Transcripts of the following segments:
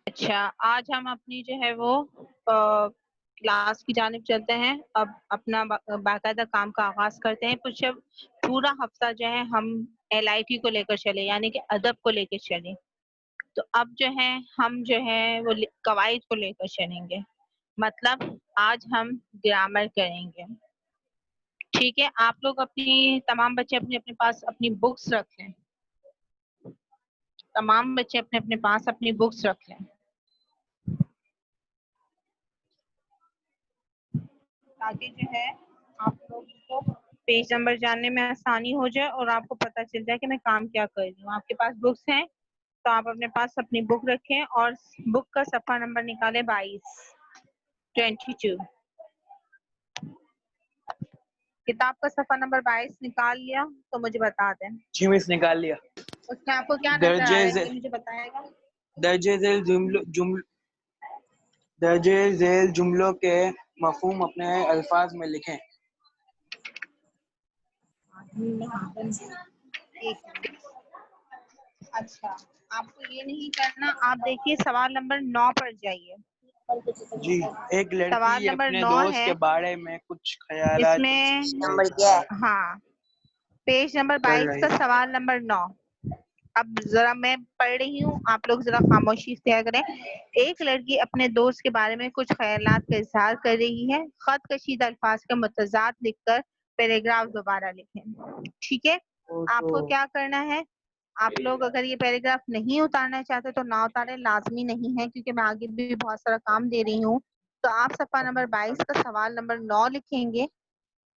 اچھا، آج ہم اپنی جو ہے وہ کلاس کی جانب چلتے ہیں. اب اپنا باقاعدہ کام کا آغاز کرتے ہیں. کچھ پورا ہفتہ جو ہے ہم LIT کو لے کر چلے، یعنی کہ ادب کو لے کر چلے. تو اب جو ہے ہم جو ہے وہ قواعد کو لے کر چلیں گے. مطلب آج ہم گرامر کریں گے. ٹھیک ہے، آپ لوگ اپنی تمام بچے اپنے اپنے پاس اپنی بکس رکھ لیں. تمام بچے اپنے اپنے پاس اپنی بکس رکھ لیں تاکہ جو ہے آپ لوگ کو پیج نمبر جاننے میں آسانی ہو جائے اور آپ کو پتہ چل جائے کہ میں کام کیا کر رہی ہوں. آپ کے پاس بکس ہیں تو آپ اپنے پاس اپنی بک رکھیں اور بک کا صفحہ نمبر نکالیں 22. کتاب کا صفحہ نمبر 22 نکال لیا تو مجھے بتا دیں. جی مس نکال لیا. اس میں آپ کو کیا نظر آ رہا ہے یہ مجھے بتائے گا. درجہ ذیل جملوں کے مفہوم اپنے الفاظ میں لکھیں. اچھا، آپ کو یہ نہیں کرنا. آپ دیکھیے سوال نمبر 9 پر جائیے. جی، ایک سوال لڑکی نمبر اپنے 9 دوست ہے. کے بارے میں کچھ اس خیالات میں نمبر کیا ہے؟ ہاں پیج نمبر پڑھ 22 رہی کا ہے. سوال نمبر 9. اب ذرا میں پڑھ رہی ہوں، آپ لوگ ذرا خاموشی اختیار کریں. ایک لڑکی اپنے دوست کے بارے میں کچھ خیالات کا اظہار کر رہی ہے. خط کشیدہ الفاظ کا متضاد لکھ کر پیراگراف دوبارہ لکھیں. ٹھیک ہے، آپ کو کیا کرنا ہے، آپ لوگ اگر یہ پیراگراف نہیں اتارنا چاہتے تو نہ اتاریں، لازمی نہیں ہے کیونکہ میں آگے بھی بہت سارا کام دے رہی ہوں. تو آپ صفحہ نمبر 22 کا سوال نمبر 9 لکھیں گے.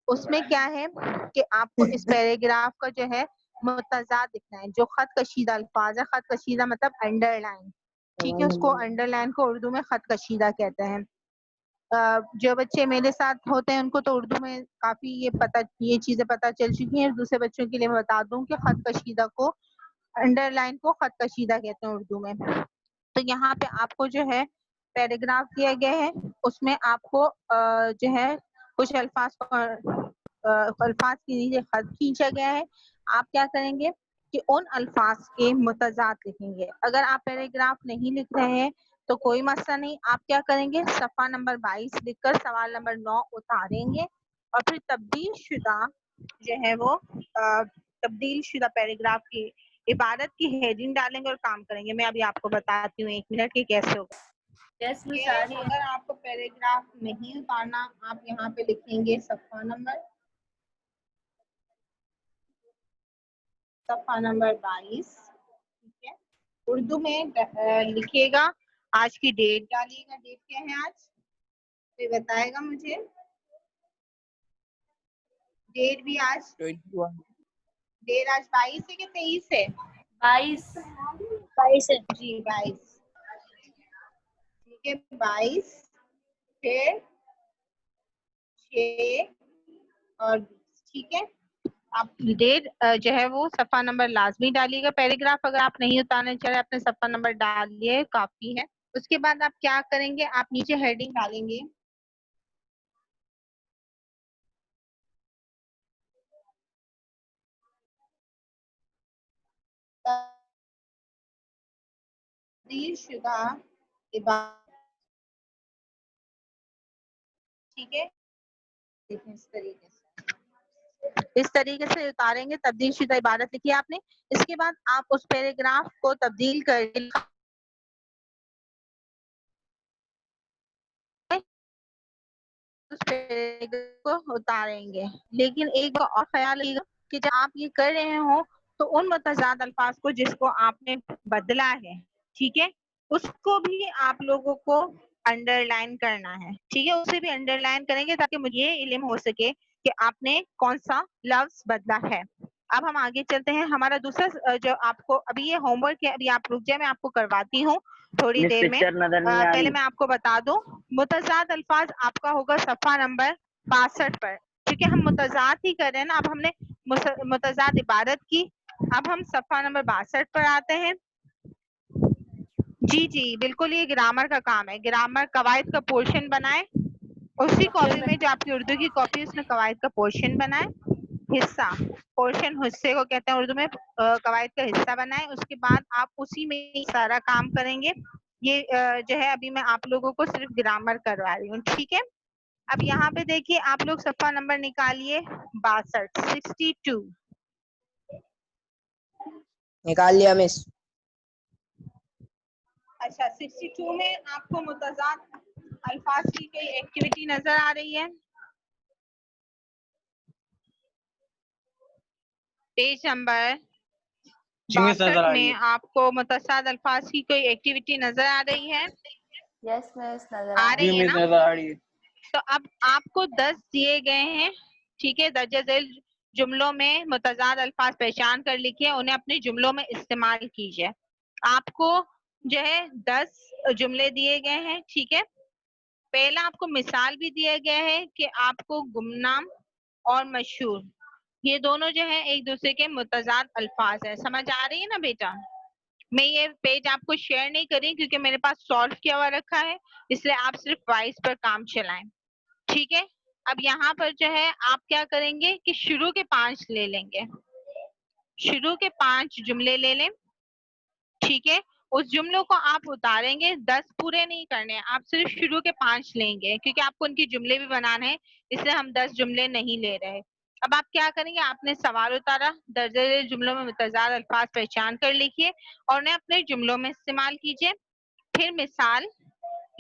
اس میں کیا ہے کہ آپ کو اس پیراگراف کا جو ہے متضاد لکھنا ہے. جو خط کشیدہ الفاظ ہے، خط کشیدہ مطلب انڈر لائن. ٹھیک ہے، اس کو انڈر لائن کو اردو میں خط کشیدہ کہتے ہیں. جو بچے میرے ساتھ ہوتے ہیں ان کو تو اردو میں کافی یہ چیزیں پتہ چل چکی ہیں. دوسرے بچوں کے لیے میں بتا دوں کہ خط کشیدہ کو انڈر لائن کو خط کشیدہ کہتے ہیں اردو میں. تو یہاں پہ آپ کو جو ہے پیراگراف دیا گیا ہے، اس میں آپ کو جو ہے کچھ الفاظ کے نیچے خط کھینچا گیا ہے. آپ کیا کریں گے کہ ان الفاظ کے متضاد لکھیں گے. اگر آپ پیراگراف نہیں لکھ رہے ہیں تو کوئی مسئلہ نہیں. آپ کیا کریں گے، صفحہ نمبر 22 لکھ کر سوال نمبر 9 اتاریں گے اور پھر تبدیل شدہ جو ہے وہ تبدیل شدہ پیراگراف کی عبارت کی ہیڈنگ ڈالیں گے اور کام کریں گے. میں ابھی آپ کو بتاتی ہوں 1 منٹ کہ کیسے ہوگا. اگر آپ کو پیراگراف نہیں اتارنا، آپ یہاں پہ لکھیں گے صفحہ نمبر 22. ٹھیک ہے، اردو میں لکھیے گا. آج کی ڈیٹ ڈالیے گا. ڈیٹ کیا ہے آج، کوئی بتائے گا مجھے. ڈیٹ بھی آج 22 ہے کہ 23 ہے. 22 ہے. جی 22. ٹھیک ہے، 22 پھر 6 اور 20. ٹھیک ہے، آپ ڈیٹ جو ہے وہ صفحہ نمبر لازمی ڈالیے گا. پیراگراف اگر آپ نہیں اتارنا چاہ رہے اپنے صفحہ نمبر ڈالیے، کافی ہے. اس کے بعد آپ کیا کریں گے، آپ نیچے ہیڈنگ ڈالیں گے. تبدیل شدہ عبارت. ٹھیک ہے، اس طریقے سے اتاریں گے. تبدیل شدہ عبارت لکھی آپ نے. اس کے بعد آپ اس پیراگراف کو تبدیل کر اس کو اتاریں گے. لیکن ایک اور خیال رکھیے گا کہ جب آپ یہ کر رہے ہوں تو ان متضاد الفاظ کو جس کو آپ نے بدلا ہے، ٹھیک ہے، اس کو بھی آپ لوگوں کو انڈر لائن کرنا ہے. ٹھیک ہے، اسے بھی انڈر لائن کریں گے تاکہ مجھے یہ علم ہو سکے کہ آپ نے کون سا لفظ بدلا ہے. اب ہم آگے چلتے ہیں. ہمارا دوسرا جو آپ کو ابھی یہ ہوم ورک ہے، ابھی آپ رک جائیں، میں آپ کو کرواتی ہوں تھوڑی دیر میں. پکچر نظر نہیں آ پہلے رہی. میں آپ کو بتا دوں متضاد الفاظ آپ کا ہوگا صفحہ نمبر 62 پر. کیونکہ ہم متضاد ہی کر رہے ہیں نا. اب ہم نے متضاد عبارت کی. اب ہم صفحہ نمبر 62 پر آتے ہیں. جی بالکل، یہ گرامر کا کام ہے. گرامر قواعد کا پورشن بنائیں اسی کاپی میں جو آپ کی اردو کی کاپی، اس میں قواعد کا پورشن بنائیں. حصہ، پورشن حصے کو کہتے ہیں اردو میں. قواعد کا حصہ بنائیں. اس کے بعد آپ اسی میں سارا کام کریں گے. یہ جو ہے ابھی میں آپ لوگوں کو صرف گرامر کروا رہی ہوں، ٹھیک ہے؟ اب یہاں پہ دیکھیے آپ لوگ صفحہ نمبر نکالیے 62 62. نکال لیا مس. اچھا 62 میں آپ کو متضاد الفاظ کی کوئی ایکٹیویٹی نظر آ رہی ہے؟ پیج نمبر جی مس نظر 62 آ رہی میں ہے. آپ کو متضاد الفاظ کی کوئی ایکٹیویٹی نظر آ رہی ہے؟ یس مس نظر آ جی رہی ہے مس نا؟ نظر آ رہی ہے. تو اب آپ کو 10 دیے گئے ہیں، ٹھیک ہے؟ درجہ ذیل جملوں میں متضاد الفاظ پہچان کر لکھیے، انہیں اپنے جملوں میں استعمال کیجیے. آپ کو جو ہے 10 جملے دیے گئے ہیں، ٹھیک ہے؟ پہلا آپ کو مثال بھی دیا گیا ہے کہ آپ کو گمنام اور مشہور یہ دونوں جو ہے ایک دوسرے کے متضاد الفاظ ہیں. سمجھ آ رہی ہے نا بیٹا؟ میں یہ پیج آپ کو شیئر نہیں کری کیونکہ میرے پاس سالو کیا ہوا رکھا ہے، اس لیے آپ صرف وائس پر کام چلائیں، ٹھیک ہے؟ اب یہاں پر جو ہے آپ کیا کریں گے کہ شروع کے 5 لے لیں گے، شروع کے 5 جملے لے لیں، ٹھیک ہے؟ اس جملوں کو آپ اتاریں گے، 10 پورے نہیں کرنے، آپ صرف شروع کے 5 لیں گے کیونکہ آپ کو ان کی جملے بھی بنانے ہیں، اس لیے ہم 10 جملے نہیں لے رہے. اب آپ کیا کریں گے؟ آپ نے سوال اتارا، درجہ ذیل جملوں میں متضاد الفاظ پہچان کر لکھیے اور انہیں اپنے جملوں میں استعمال کیجیے. پھر مثال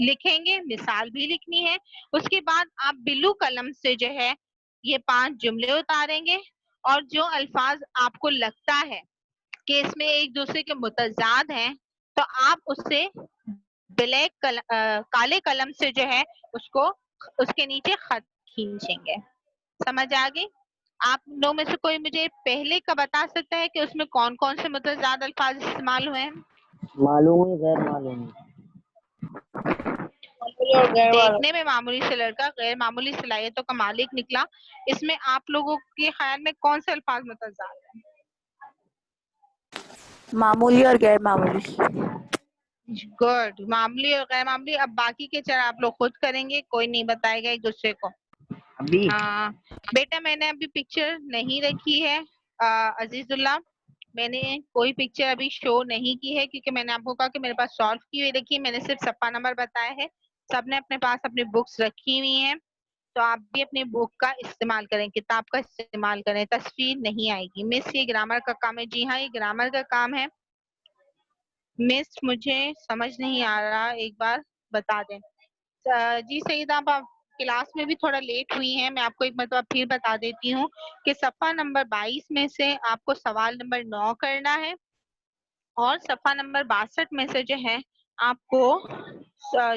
لکھیں گے، مثال بھی لکھنی ہے. اس کے بعد آپ بلو قلم سے جو ہے یہ 5 جملے اتاریں گے اور جو الفاظ آپ کو لگتا ہے کہ اس میں ایک دوسرے کے متضاد ہیں تو آپ اس سے بلیک کالے قلم سے جو ہے اس کو اس کے نیچے خط کھینچیں گے. سمجھ آ گئی؟ آپ لوگوں میں سے کوئی مجھے پہلے کا بتا سکتا ہے کہ اس میں کون کون سے متضاد الفاظ استعمال ہوئے ہیں؟ معلوم ہی غیر معلوم ہی. دیکھنے میں معمولی سے لڑکا غیر معمولی صلاحیتوں کا مالک نکلا. اس میں آپ لوگوں کے خیال میں کون سے الفاظ متضاد ہیں؟ معمولی اور غیر معمولی. گڈ، معمولی اور غیر معمولی. اب باقی کے چر آپ لوگ خود کریں گے، کوئی نہیں بتائے گا ایک دوسرے کو. ابھی بیٹا میں نے ابھی پکچر نہیں رکھی ہے عزیز اللہ، میں نے کوئی پکچر ابھی شو نہیں کی ہے کیونکہ میں نے آپ کو کہا کہ میرے پاس سالو کی ہوئی رکھی ہے. میں نے صرف صفحہ نمبر بتایا ہے. سب نے اپنے پاس اپنی بکس رکھی ہوئی ہیں تو آپ بھی اپنی بک کا استعمال کریں، کتاب کا استعمال کریں. تصویر نہیں آئے گی. مس یہ گرامر کا کام ہے. جی ہاں یہ گرامر کا کام ہے. مس مجھے سمجھ نہیں آ رہا، ایک بار بتا دیں. جی سعید آپ کلاس میں بھی تھوڑا لیٹ ہوئی ہیں. میں آپ کو ایک مرتبہ پھر بتا دیتی ہوں کہ صفحہ نمبر 22 میں سے آپ کو سوال نمبر 9 کرنا ہے اور صفحہ نمبر 62 میں سے جو ہے آپ کو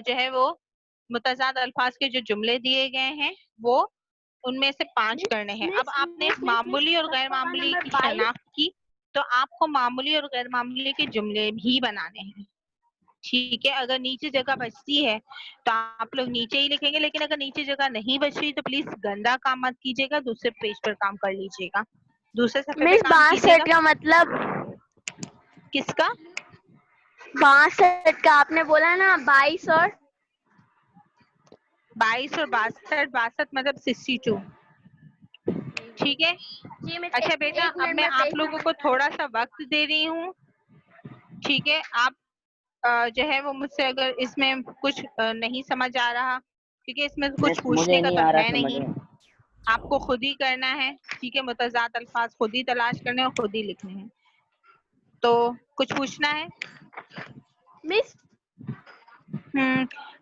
جو ہے وہ متضاد الفاظ کے جو جملے دیے گئے ہیں وہ ان میں سے 5 کرنے ہیں. اب آپ نے معمولی اور غیر معمولی کی شناخت کی تو آپ کو معمولی اور غیر معمولی کے جملے بھی بنانے ہیں، ٹھیک ہے؟ اگر نیچے جگہ بچتی ہے تو آپ لوگ نیچے ہی لکھیں گے، لیکن اگر نیچے جگہ نہیں بچ رہی تو پلیز گندا کام مت کیجیے گا، دوسرے پیج پر کام کر لیجیے گا، دوسرے صفحے پہ مس کام کیجیے گا. 62 کا مطلب کس کا؟ 62 کا آپ نے بولا نا 22 اور 22 اور 62 62 مطلب 62، ٹھیک ہے؟ جی میں اچھا بیٹا ایک اب منٹ میں آپ پیج لوگوں کو تھوڑا سا وقت دے رہی ہوں، ٹھیک ہے؟ آپ جو ہے وہ مجھ سے اگر اس میں کچھ نہیں سمجھ آ رہا کیونکہ اس میں کچھ مجھے پوچھنے کا نہیں تو آ رہا ہے سمجھ نہیں، میں. آپ کو خود ہی کرنا ہے، ٹھیک ہے؟ متضاد الفاظ خود ہی تلاش کرنے اور خود ہی لکھنے ہیں. تو کچھ پوچھنا ہے؟ مس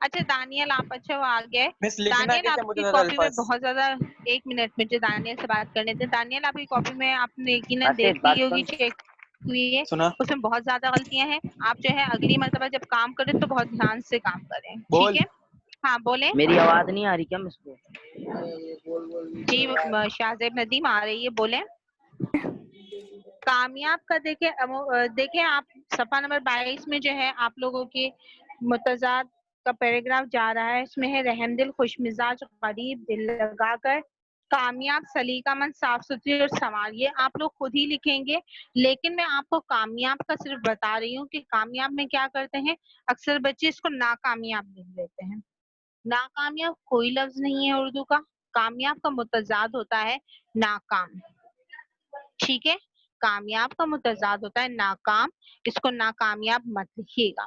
اچھا دانیل آپ اچھا وہ آ گئے. مس لکھنا دانیل کیسے آپ کی متضاد کاپی میں الفاظ؟ بہت زیادہ، ایک منٹ مجھے دانیل سے بات کرنے تھے. دانیل آپ کی کاپی میں آپ نے یقیناً دیکھ لی ہوگی، چیک ہوئی ہے، سنا اس میں بہت زیادہ غلطیاں ہیں. آپ جو ہے اگلی مرتبہ جب کام کریں تو بہت دھیان سے کام کریں، ٹھیک بول. ہے؟ ہاں بولیں. میری آواز نہیں آ رہی کیا مس کو؟ جی شاہزیب ندیم آ رہی ہے، بولیں. کامیاب کا دیکھیں آپ صفحہ نمبر 22 میں جو ہے آپ لوگوں کے متضاد کا پیراگراف جا رہا ہے. اس میں ہے رحم دل، خوش مزاج، غریب، دل لگا کر، کامیاب، سلیقہ مند، صاف ستھری اور سنوار. یہ آپ لوگ خود ہی لکھیں گے، لیکن میں آپ کو کامیاب کا صرف بتا رہی ہوں کہ کامیاب میں کیا کرتے ہیں. اکثر بچے اس کو ناکامیاب لکھ لیتے ہیں. ناکامیاب کوئی لفظ نہیں ہے اردو کا. کامیاب کا متضاد ہوتا ہے ناکام، ٹھیک ہے؟ کامیاب کا متضاد ہوتا ہے ناکام. اس کو ناکامیاب مت لکھیے گا.